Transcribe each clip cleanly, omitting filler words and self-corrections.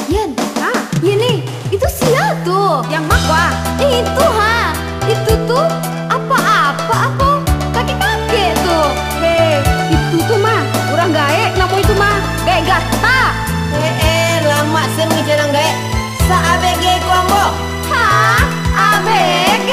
Yen, ini itu sia tuh. Yang makwa. Itu itu tuh apa-apa aku kakek-kakek tuh. Itu tuh mah kurang gaek namo itu mah. Gaek gata. Lama semi jarang gaek. Sa ABG ku ambo. Hah? ABG?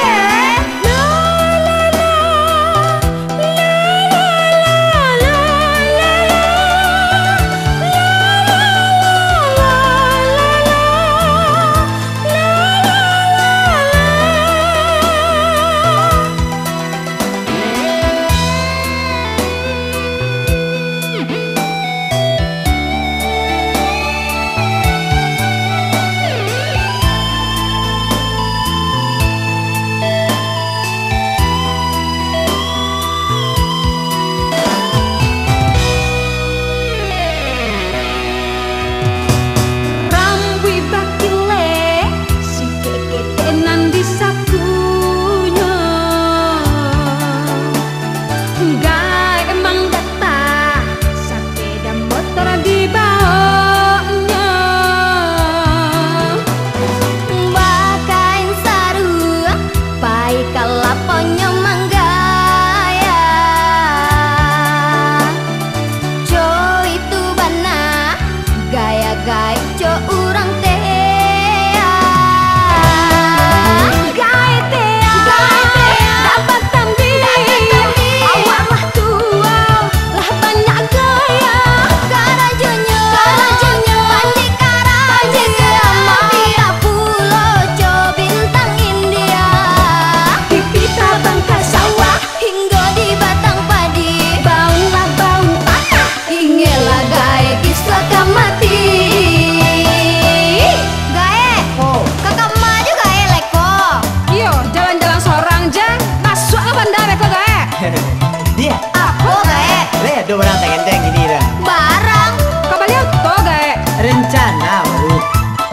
Dia? Apa gaek? Lihat dua barang teng-teng gini dah. Barang? Kabarnya to gaek. Rencana baru.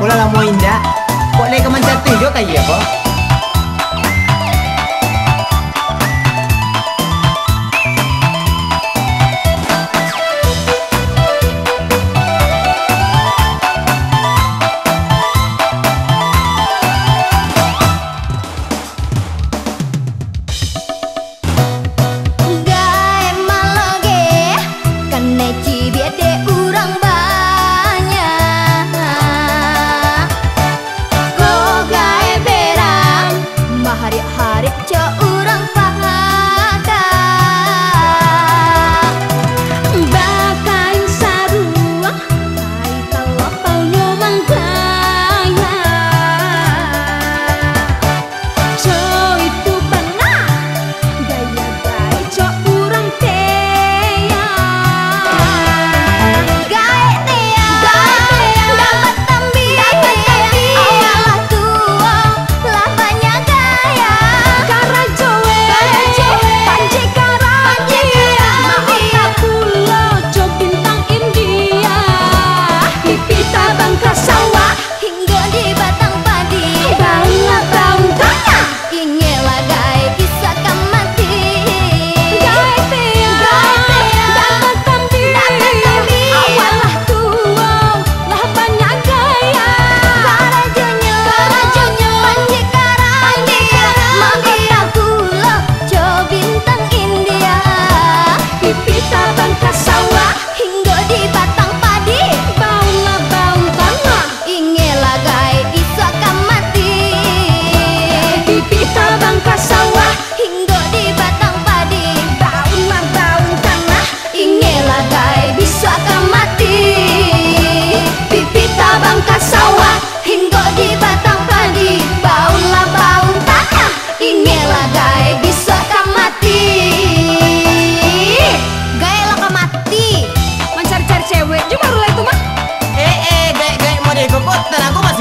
Kalau lah mau indah, kok lagi kemancat tujuh kayak apa?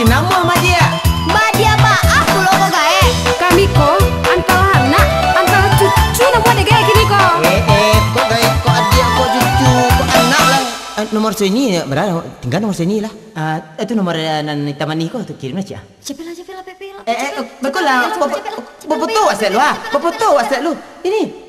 Namo sama dia. Mbak dia maaf lo kok gaek. Kami kok angkal anak, angkal cucu namo ada kayak gini kok. Kok gaek kok adik kok cucu kok anak lah. Nomor sini ya, berapa? Tinggal nomor sini lah. Itu nomor taman Niko tuh kirim aja. Cepet lah pepil. Betul lah. Foto WhatsApp lu. Foto WhatsApp lu. Ini